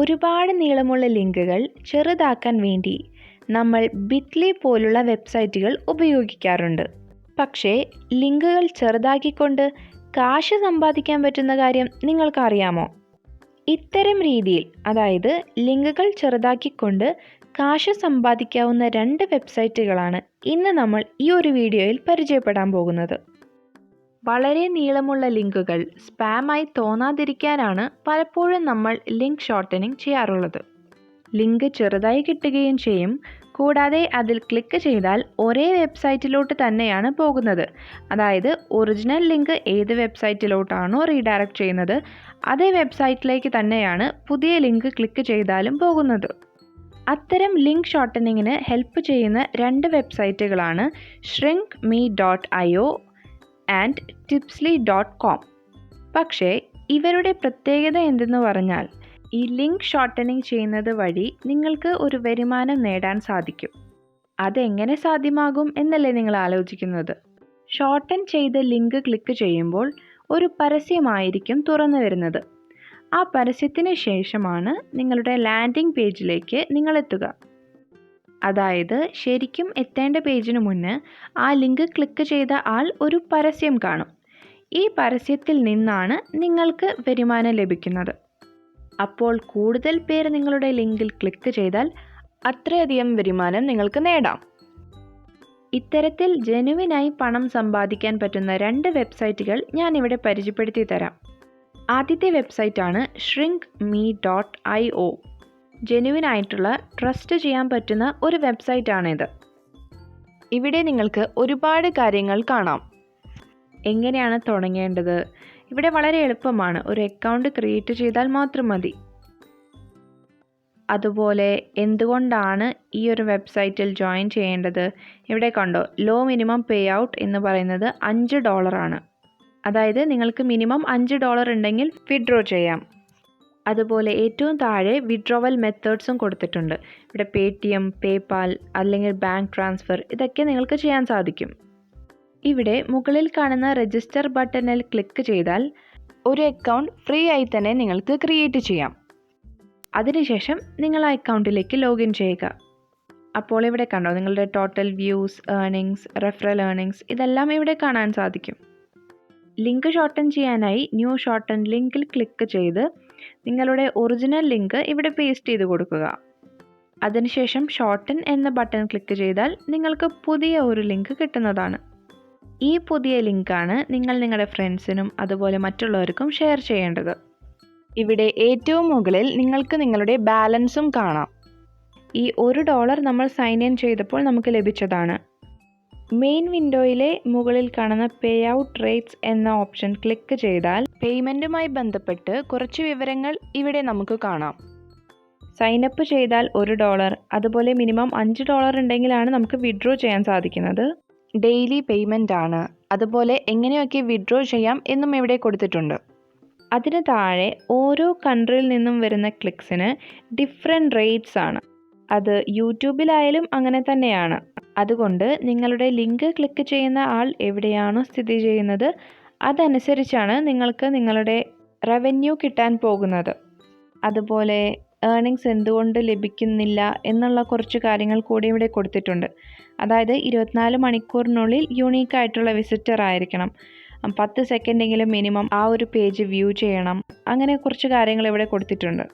ഒരുപാട് നീളമുള്ള ലിങ്കുകൾ ചെറുതാക്കാൻ വേണ്ടി നമ്മൾ ബിറ്റ്ലി പോലുള്ള വെബ്സൈറ്റുകൾ ഉപയോഗിക്കാറുണ്ട്. പക്ഷേ ലിങ്കുകൾ ചെറുതാക്കിക്കൊണ്ട് കാശ് സമ്പാദിക്കാൻ പറ്റുന്ന കാര്യം നിങ്ങൾക്കറിയാമോ? ഇത്തരം രീതിയിൽ, അതായത് ലിങ്കുകൾ ചെറുതാക്കിക്കൊണ്ട് കാശ് സമ്പാദിക്കാവുന്ന 2 വെബ്സൈറ്റുകളാണ് ഇന്ന് നമ്മൾ ഈ ഒരു വീഡിയോയിൽ പരിചയപ്പെടാൻ പോകുന്നത്. വളരെ നീളമുള്ള ലിങ്കുകൾ സ്പാമായി തോന്നാതിരിക്കാനാണ് പലപ്പോഴും നമ്മൾ ലിങ്ക് ഷോർട്ടനിങ് ചെയ്യാറുള്ളത്. ലിങ്ക് ചെറുതായി കിട്ടുകയും ചെയ്യും. കൂടാതെ അതിൽ ക്ലിക്ക് ചെയ്താൽ ഒരേ വെബ്സൈറ്റിലോട്ട് തന്നെയാണ് പോകുന്നത്. അതായത് ഒറിജിനൽ ലിങ്ക് ഏത് വെബ്സൈറ്റിലോട്ടാണോ റീഡയറക്റ്റ് ചെയ്യുന്നത് അതേ വെബ്സൈറ്റിലേക്ക് തന്നെയാണ് പുതിയ ലിങ്ക് ക്ലിക്ക് ചെയ്താലും പോകുന്നത്. അത്തരം ലിങ്ക് ഷോർട്ടനിങ്ങിന് ഹെൽപ്പ് ചെയ്യുന്ന 2 വെബ്സൈറ്റുകളാണ് shrinkme.io ആൻഡ് tipsly.com. പക്ഷേ ഇവരുടെ പ്രത്യേകത എന്തെന്ന് പറഞ്ഞാൽ, ഈ ലിങ്ക് ഷോർട്ടനിങ് ചെയ്യുന്നത് വഴി നിങ്ങൾക്ക് ഒരു വരുമാനം നേടാൻ സാധിക്കും. അതെങ്ങനെ സാധ്യമാകും എന്നല്ലേ നിങ്ങൾ ആലോചിക്കുന്നത്? ഷോർട്ടൻ ചെയ്ത ലിങ്ക് ക്ലിക്ക് ചെയ്യുമ്പോൾ ഒരു പരസ്യമായിരിക്കും തുറന്നു വരുന്നത്. ആ പരസ്യത്തിന് ശേഷമാണ് നിങ്ങളുടെ ലാൻഡിംഗ് പേജിലേക്ക് നിങ്ങൾ എത്തുക. അതായത് ശരിക്കും എത്തേണ്ട പേജിന് മുന്നേ ആ ലിങ്ക് ക്ലിക്ക് ചെയ്ത ആൾ ഒരു പരസ്യം കാണും. ഈ പരസ്യത്തിൽ നിന്നാണ് നിങ്ങൾക്ക് വരുമാനം ലഭിക്കുന്നത്. അപ്പോൾ കൂടുതൽ പേർ നിങ്ങളുടെ ലിങ്കിൽ ക്ലിക്ക് ചെയ്താൽ അത്രയധികം വരുമാനം നിങ്ങൾക്ക് നേടാം. ഇത്തരത്തിൽ ജെനുവിനായി പണം സമ്പാദിക്കാൻ പറ്റുന്ന 2 വെബ്സൈറ്റുകൾ ഞാനിവിടെ പരിചയപ്പെടുത്തി തരാം. ആദ്യത്തെ വെബ്സൈറ്റാണ് shrinkme.io. ജെനുവിനായിട്ടുള്ള ട്രസ്റ്റ് ചെയ്യാൻ പറ്റുന്ന ഒരു വെബ്സൈറ്റാണിത്. ഇവിടെ നിങ്ങൾക്ക് ഒരുപാട് കാര്യങ്ങൾ കാണാം. എങ്ങനെയാണ് തുടങ്ങേണ്ടത്? ഇവിടെ വളരെ എളുപ്പമാണ്. ഒരു അക്കൗണ്ട് ക്രിയേറ്റ് ചെയ്താൽ മാത്രം മതി. അതുപോലെ എന്തുകൊണ്ടാണ് ഈ ഒരു വെബ്സൈറ്റിൽ ജോയിൻ ചെയ്യേണ്ടത്? ഇവിടെ കണ്ടോ, ലോ മിനിമം പേ ഔട്ട് എന്ന് പറയുന്നത് $5 ആണ്. അതായത് നിങ്ങൾക്ക് മിനിമം $5 ഉണ്ടെങ്കിൽ വിഡ്രോ ചെയ്യാം. അതുപോലെ ഏറ്റവും താഴെ വിഡ്രോവൽ മെത്തേഡ്സും കൊടുത്തിട്ടുണ്ട്. ഇവിടെ പേടിഎം, പേപാൽ അല്ലെങ്കിൽ ബാങ്ക് ട്രാൻസ്ഫർ ഇതൊക്കെ നിങ്ങൾക്ക് ചെയ്യാൻ സാധിക്കും. ഇവിടെ മുകളിൽ കാണുന്ന രജിസ്റ്റർ ബട്ടണിൽ ക്ലിക്ക് ചെയ്താൽ ഒരു അക്കൗണ്ട് ഫ്രീ ആയി തന്നെ നിങ്ങൾക്ക് ക്രിയേറ്റ് ചെയ്യാം. അതിനുശേഷം നിങ്ങൾ ആ അക്കൗണ്ടിലേക്ക് ലോഗിൻ ചെയ്യുക. അപ്പോൾ ഇവിടെ കണ്ടോ, നിങ്ങളുടെ total views, earnings, referral earnings ഇതെല്ലാം ഇവിടെ കാണാൻ സാധിക്കും. ലിങ്ക് ഷോർട്ടൻ ചെയ്യാനായി ന്യൂ ഷോർട്ടൻ ലിങ്കിൽ ക്ലിക്ക് ചെയ്ത് നിങ്ങളുടെ ഒറിജിനൽ ലിങ്ക് ഇവിടെ പേസ്റ്റ് ചെയ്ത് കൊടുക്കുക. അതിനുശേഷം ഷോർട്ടൻ എന്ന ബട്ടൺ ക്ലിക്ക് ചെയ്താൽ നിങ്ങൾക്ക് പുതിയ ഒരു ലിങ്ക് കിട്ടുന്നതാണ്. ഈ പുതിയ ലിങ്കാണ് നിങ്ങൾ നിങ്ങളുടെ ഫ്രണ്ട്സിനും അതുപോലെ മറ്റുള്ളവർക്കും ഷെയർ ചെയ്യേണ്ടത്. ഇവിടെ ഏറ്റവും മുകളിൽ നിങ്ങൾക്ക് നിങ്ങളുടെ ബാലൻസും കാണാം. ഈ $1 നമ്മൾ സൈൻ ഇൻ ചെയ്തപ്പോൾ നമുക്ക് ലഭിച്ചതാണ്. മെയിൻ വിൻഡോയിലെ മുകളിൽ കാണുന്ന പേ ഔട്ട് റേറ്റ്സ് എന്ന ഓപ്ഷൻ ക്ലിക്ക് ചെയ്താൽ പേയ്മെൻറ്റുമായി ബന്ധപ്പെട്ട് കുറച്ച് വിവരങ്ങൾ ഇവിടെ നമുക്ക് കാണാം. സൈനപ്പ് ചെയ്താൽ $1, അതുപോലെ മിനിമം $5 ഉണ്ടെങ്കിലാണ് നമുക്ക് വിഡ്രോ ചെയ്യാൻ സാധിക്കുന്നത്. ഡെയിലി പേയ്മെൻ്റ് ആണ്. അതുപോലെ എങ്ങനെയൊക്കെ വിഡ്രോ ചെയ്യാം എന്നും ഇവിടെ കൊടുത്തിട്ടുണ്ട്. അതിന് താഴെ ഓരോ കൺട്രിയിൽ നിന്നും വരുന്ന ക്ലിക്സിന് ഡിഫറെൻറ്റ് റേറ്റ്സ് ആണ്. അത് യൂട്യൂബിലായാലും അങ്ങനെ തന്നെയാണ്. അതുകൊണ്ട് നിങ്ങളുടെ ലിങ്ക് ക്ലിക്ക് ചെയ്യുന്ന ആൾ എവിടെയാണോ സ്ഥിതി ചെയ്യുന്നത് അതനുസരിച്ചാണ് നിങ്ങൾക്ക് നിങ്ങളുടെ റവന്യൂ കിട്ടാൻ പോകുന്നത്. അതുപോലെ ഏർണിങ്സ് എന്തുകൊണ്ട് ലഭിക്കുന്നില്ല എന്നുള്ള കുറച്ച് കാര്യങ്ങൾ കൂടി ഇവിടെ കൊടുത്തിട്ടുണ്ട്. അതായത് 24 മണിക്കൂറിനുള്ളിൽ യൂണീക്ക് ആയിട്ടുള്ള വിസിറ്റർ ആയിരിക്കണം, 10 സെക്കൻഡെങ്കിലും മിനിമം ആ ഒരു പേജ് വ്യൂ ചെയ്യണം, അങ്ങനെ കുറച്ച് കാര്യങ്ങൾ ഇവിടെ കൊടുത്തിട്ടുണ്ട്.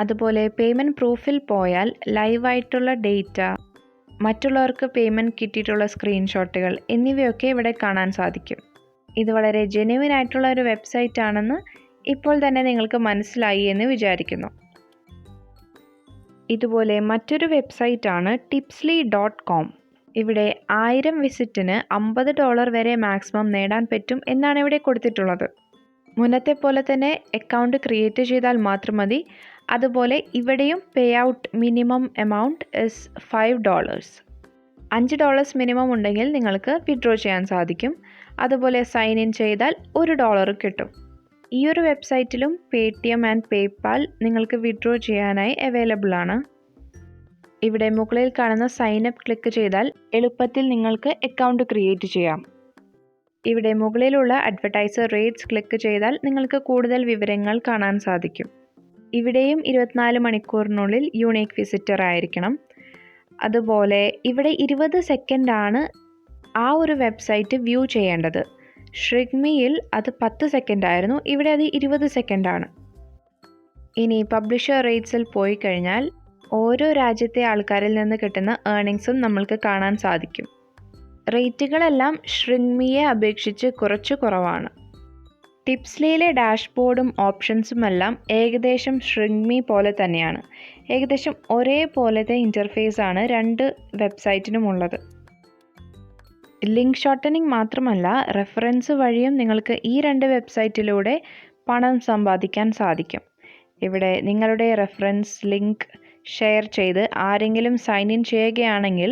അതുപോലെ പേയ്മെൻറ്റ് പ്രൂഫിൽ പോയാൽ ലൈവായിട്ടുള്ള ഡേറ്റ, മറ്റുള്ളവർക്ക് പേയ്മെൻറ്റ് കിട്ടിയിട്ടുള്ള സ്ക്രീൻഷോട്ടുകൾ എന്നിവയൊക്കെ ഇവിടെ കാണാൻ സാധിക്കും. ഇത് വളരെ ജെനുവിൻ ആയിട്ടുള്ള ഒരു വെബ്സൈറ്റ് ആണെന്ന് ഇപ്പോൾ തന്നെ നിങ്ങൾക്ക് മനസ്സിലായി എന്ന് വിചാരിക്കുന്നു. ഇതുപോലെ മറ്റൊരു വെബ്സൈറ്റാണ് tipsly.com. ഇവിടെ 1000 വിസിറ്റിന് $50 വരെ മാക്സിമം നേടാൻ പറ്റും എന്നാണ് ഇവിടെ കൊടുത്തിട്ടുള്ളത്. മുന്നത്തെ പോലെ തന്നെ അക്കൗണ്ട് ക്രിയേറ്റ് ചെയ്താൽ മാത്രം മതി. അതുപോലെ ഇവിടെയും pay out minimum amount is $5. $5 minimum ഉണ്ടെങ്കിൽ നിങ്ങൾക്ക് വിഡ്രോ ചെയ്യാൻ സാധിക്കും. അതുപോലെ സൈൻ ഇൻ ചെയ്താൽ $1 കിട്ടും. ഈ ഒരു വെബ്സൈറ്റിലും പേടിഎം ആൻഡ് പേപാൽ നിങ്ങൾക്ക് വിഡ്രോ ചെയ്യാനായി അവൈലബിൾ ആണ്. ഇവിടെ മുകളിൽ കാണുന്ന സൈൻ അപ്പ് ക്ലിക്ക് ചെയ്താൽ എളുപ്പത്തിൽ നിങ്ങൾക്ക് അക്കൗണ്ട് ക്രിയേറ്റ് ചെയ്യാം. ഇവിടെ മുകളിലുള്ള അഡ്വർടൈസർ റേറ്റ്സ് ക്ലിക്ക് ചെയ്താൽ നിങ്ങൾക്ക് കൂടുതൽ വിവരങ്ങൾ കാണാൻ സാധിക്കും. ഇവിടെയും 24 മണിക്കൂറിനുള്ളിൽ യൂണീക്ക് വിസിറ്റർ ആയിരിക്കണം. അതുപോലെ ഇവിടെ 20 സെക്കൻഡാണ് ആ ഒരു വെബ്സൈറ്റ് വ്യൂ ചെയ്യേണ്ടത്. ഷ്രിഗ്മിയിൽ അത് 10 സെക്കൻഡ് ആയിരുന്നു, ഇവിടെ അത് 20 സെക്കൻഡാണ്. ഇനി പബ്ലിഷർ റേറ്റ്സിൽ പോയി കഴിഞ്ഞാൽ ഓരോ രാജ്യത്തെ ആൾക്കാരിൽ നിന്ന് കിട്ടുന്ന ഏർണിങ്സും നമ്മൾക്ക് കാണാൻ സാധിക്കും. റേറ്റുകളെല്ലാം ഷ്രിഗ്മിയെ അപേക്ഷിച്ച് കുറച്ച് കുറവാണ്. ടിപ്സ്ലിയിലെ ഡാഷ്ബോർഡും ഓപ്ഷൻസുമെല്ലാം ഏകദേശം ഷ്രിഗ്മി പോലെ തന്നെയാണ്. ഏകദേശം ഒരേപോലത്തെ ഇൻ്റർഫേസാണ് രണ്ട് വെബ്സൈറ്റിനുമുള്ളത്. ലിങ്ക് ഷോർട്ടനിങ് മാത്രമല്ല, റെഫറൻസ് വഴിയും നിങ്ങൾക്ക് ഈ രണ്ട് വെബ്സൈറ്റിലൂടെ പണം സമ്പാദിക്കാൻ സാധിക്കും. ഇവിടെ നിങ്ങളുടെ റെഫറൻസ് ലിങ്ക് ഷെയർ ചെയ്ത് ആരെങ്കിലും സൈൻ ഇൻ ചെയ്യുകയാണെങ്കിൽ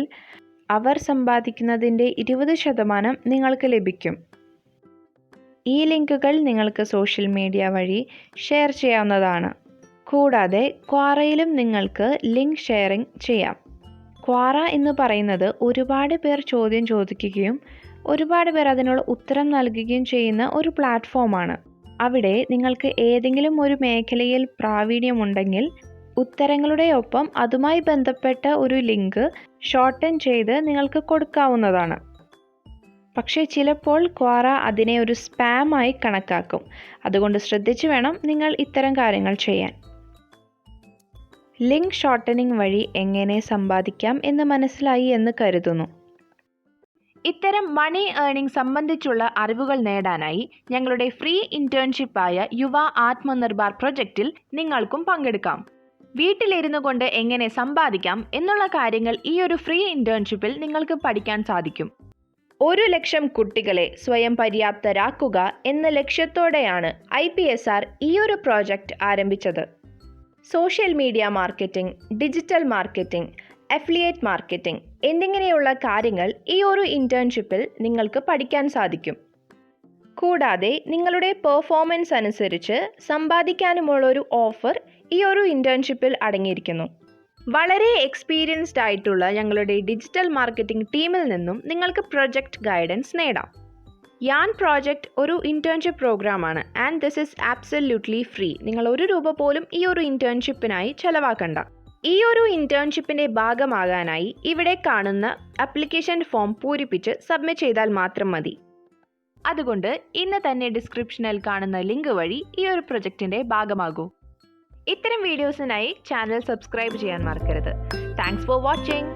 അവർ സമ്പാദിക്കുന്നതിൻ്റെ 20% നിങ്ങൾക്ക് ലഭിക്കും. ഈ ലിങ്കുകൾ നിങ്ങൾക്ക് സോഷ്യൽ മീഡിയ വഴി ഷെയർ ചെയ്യാവുന്നതാണ്. കൂടാതെ ക്വാറയിലും നിങ്ങൾക്ക് ലിങ്ക് ഷെയറിംഗ് ചെയ്യാം. ക്വാറ എന്ന് പറയുന്നത് ഒരുപാട് പേർ ചോദ്യം ചോദിക്കുകയും ഒരുപാട് പേർ അതിനുള്ള ഉത്തരം നൽകുകയും ചെയ്യുന്ന ഒരു പ്ലാറ്റ്ഫോമാണ്. അവിടെ നിങ്ങൾക്ക് ഏതെങ്കിലും ഒരു മേഖലയിൽ പ്രാവീണ്യമുണ്ടെങ്കിൽ ഉത്തരങ്ങളുടെ ഒപ്പം അതുമായി ബന്ധപ്പെട്ട ഒരു ലിങ്ക് ഷോർട്ടൻ ചെയ്ത് നിങ്ങൾക്ക് കൊടുക്കാവുന്നതാണ്. പക്ഷേ ചിലപ്പോൾ ക്വാറ അതിനെ ഒരു സ്പാമായി കണക്കാക്കും. അതുകൊണ്ട് ശ്രദ്ധിച്ചു വേണം നിങ്ങൾ ഇത്തരം കാര്യങ്ങൾ ചെയ്യാൻ. ലിങ്ക് ഷോർട്ടനിങ് വഴി എങ്ങനെ സമ്പാദിക്കാം എന്ന് മനസ്സിലായി എന്ന് കരുതുന്നു. ഇത്തരം മണി ഏർണിംഗ് സംബന്ധിച്ചുള്ള അറിവുകൾ നേടാനായി ഞങ്ങളുടെ ഫ്രീ ഇന്റേൺഷിപ്പായ യുവ ആത്മനിർഭർ പ്രൊജക്റ്റിൽ നിങ്ങൾക്കും പങ്കെടുക്കാം. വീട്ടിലിരുന്നു കൊണ്ട് എങ്ങനെ സമ്പാദിക്കാം എന്നുള്ള കാര്യങ്ങൾ ഈ ഒരു ഫ്രീ ഇന്റേൺഷിപ്പിൽ നിങ്ങൾക്ക് പഠിക്കാൻ സാധിക്കും. 1,00,000 കുട്ടികളെ സ്വയം പര്യാപ്തരാക്കുക എന്ന ലക്ഷ്യത്തോടെയാണ് IPSR ഈ ഒരു പ്രോജക്റ്റ് ആരംഭിച്ചത്. Social media marketing, digital marketing, affiliate marketing എന്നിങ്ങനെയുള്ള കാര്യങ്ങൾ ഈ ഒരു ഇന്റേൺഷിപ്പിൽ നിങ്ങൾക്ക് പഠിക്കാൻ സാധിക്കും. കൂടാതെ നിങ്ങളുടെ പെർഫോമൻസ് അനുസരിച്ച് സമ്പാദിക്കാനുമുള്ള ഒരു ഓഫർ ഈ ഒരു ഇന്റേൺഷിപ്പിൽ അടങ്ങിയിരിക്കുന്നു. വളരെ എക്സ്പീരിയൻസ്ഡ് ആയിട്ടുള്ള ഞങ്ങളുടെ ഡിജിറ്റൽ മാർക്കറ്റിംഗ് ടീമിൽ നിന്നും നിങ്ങൾക്ക് പ്രൊജക്റ്റ് ഗൈഡൻസ് നേടാം. യാൻ പ്രോജക്റ്റ് ഒരു ഇന്റേൺഷിപ്പ് പ്രോഗ്രാമാണ് and this is absolutely free. നിങ്ങൾ ₹1 പോലും ഈ ഒരു ഇന്റേൺഷിപ്പിനായി ചെലവാക്കണ്ട. ഈ ഒരു ഇന്റേൺഷിപ്പിൻ്റെ ഭാഗമാകാനായി ഇവിടെ കാണുന്ന ആപ്ലിക്കേഷൻ ഫോം പൂരിപ്പിച്ച് സബ്മിറ്റ് ചെയ്താൽ മാത്രം മതി. അതുകൊണ്ട് ഇന്ന് തന്നെ ഡിസ്ക്രിപ്ഷനിൽ കാണുന്ന ലിങ്ക് വഴി ഈ ഒരു പ്രൊജക്റ്റിൻ്റെ ഭാഗമാകൂ. ഇത്തരം വീഡിയോസിനായി ചാനൽ സബ്സ്ക്രൈബ് ചെയ്യാൻ മറക്കരുത്. Thanks for watching.